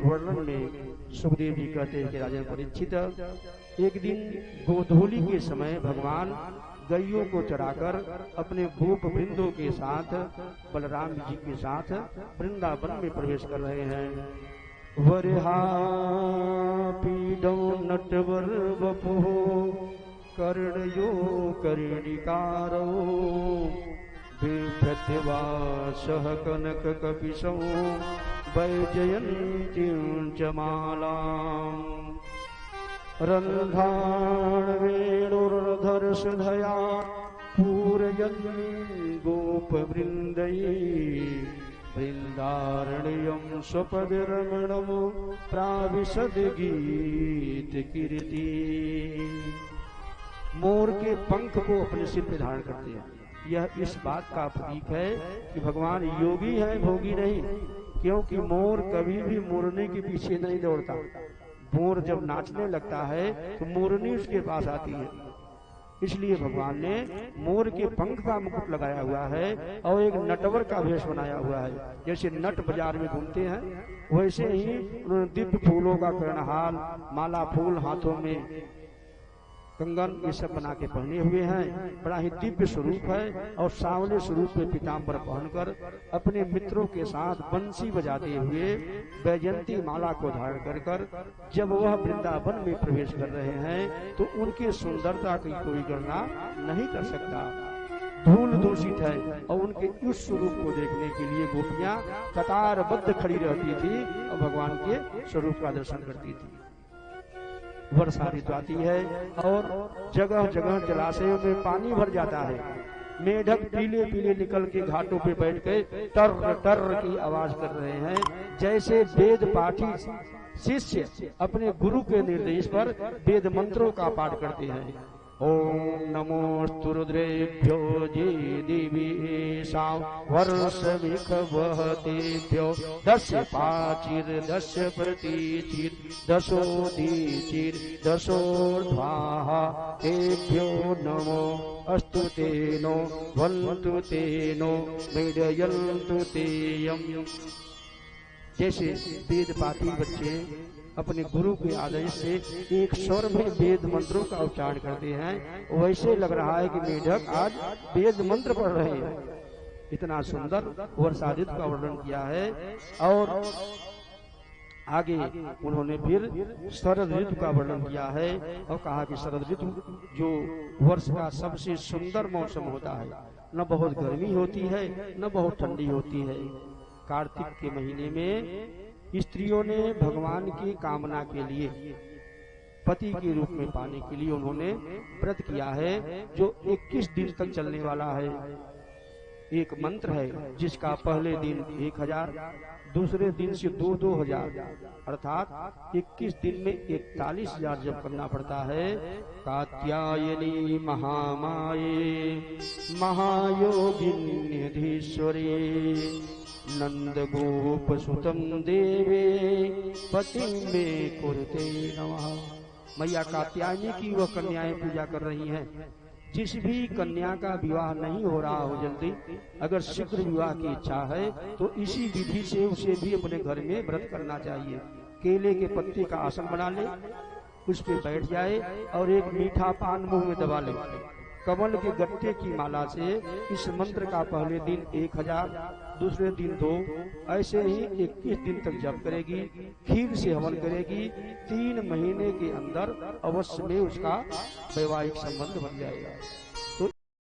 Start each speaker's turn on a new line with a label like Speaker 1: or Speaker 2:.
Speaker 1: वर्णन में सुखदेव जी कहते हैं कि राजन परीक्षित, एक दिन गोधूली के समय भगवान गैयों को चराकर अपने गोप वृंदों के साथ बलराम जी के साथ वृंदावन में प्रवेश कर रहे हैं। वरिहा पीडो नटवर वपुः कर्णयो कर्णिकारो बिभ्रत्यवासः कनक कपिशौ वैजयन्तीं च मालाम् रन्ध्राण वेणुर्धर्षधया पूरयन् गोपवृन्दैः वृन्दारण्यं स्वपदरमणं प्राविशद गीत कीर्ति। मोर के पंख को अपने सिर पे धारण करते हैं। यह इस बात का प्रतीक है कि भगवान योगी है, भोगी नहीं, क्योंकि मोर कभी भी मोरने के पीछे नहीं दौड़ता। मोर जब नाचने लगता है तो मोरनी उसके पास आती है। इसलिए भगवान ने मोर के पंख का मुकुट लगाया हुआ है और एक नटवर का वेश बनाया हुआ है। जैसे नट बाजार में घूमते हैं वैसे ही उन्होंने दिव्य फूलों का कर्णहार, माला फूल, हाथों में कंगन, ये सब बना के पहने हुए हैं। बड़ा ही दिव्य स्वरूप है और सांवले स्वरूप में पीताम्बर पहनकर अपने मित्रों के साथ बंसी बजाते हुए वैजयंती माला को धारण कर जब वह वृंदावन में प्रवेश कर रहे हैं तो उनकी सुंदरता की कोई गणना नहीं कर सकता। धूल दूषित है और उनके उस स्वरूप को देखने के लिए गोपियां कतारबद्ध खड़ी रहती थी और भगवान के स्वरूप का दर्शन करती थी। वर्षा ऋतु आती है और जगह जगह जलाशयों में पानी भर जाता है। मेढक पीले पीले निकल के घाटों पे बैठ के टर टर की आवाज कर रहे हैं, जैसे वेद पाठी शिष्य अपने गुरु के निर्देश पर वेद मंत्रों का पाठ करते हैं। ओम नमोस्तु रुद्रेभ्यो जे दिवीशां वर्षमिखवहतेभ्यो दस्य पाचिर दस्य प्रतीचिर दशोदीचिर दशोर्ध्वाः तेभ्यो नमो अस्तु तेनो वन्तु तेनो मेडयन्तु तेयम्। जैसे वेद पाठी बच्चे अपने गुरु के आदेश से एक स्वर में वेद मंत्रों का उच्चारण करते हैं, वैसे लग रहा है कि मेढक आज वेद मंत्र पढ़ रहे हैं। इतना सुंदर वर्षा ऋतु का वर्णन किया है। और आगे उन्होंने फिर शरद ऋतु का वर्णन किया है और कहा कि शरद ऋतु जो वर्ष का सबसे सुंदर मौसम होता है, न बहुत गर्मी होती है न बहुत ठंडी होती है। कार्तिक के महीने में स्त्रियों ने भगवान की कामना के लिए पति के रूप में पाने के लिए उन्होंने व्रत किया है जो 21 दिन तक चलने वाला है। एक मंत्र है जिसका पहले दिन 1000, दूसरे दिन से 2000 अर्थात 21 दिन में 41,000 जब करना पड़ता है। कात्यायनी महामाये महायोगिन्यधीश्वरी नंद गोप सुतम देवे पति में कुरते नमः। मैया कात्यायनी की वह कन्याएं पूजा कर रही हैं। जिस भी कन्या का विवाह नहीं हो रहा हो जल्दी, अगर शीघ्र विवाह की इच्छा है तो इसी विधि से उसे भी अपने घर में व्रत करना चाहिए। केले के पत्ते का आसन बना ले, उस पे बैठ जाए और एक मीठा पान मुंह में दबा ले। कमल के गट्टे की माला से इस मंत्र का पहले दिन 1000, दूसरे दिन 2, ऐसे ही 21 दिन तक जप करेगी। खीर से हवन करेगी। 3 महीने के अंदर अवश्य में उसका वैवाहिक संबंध बन जाएगा।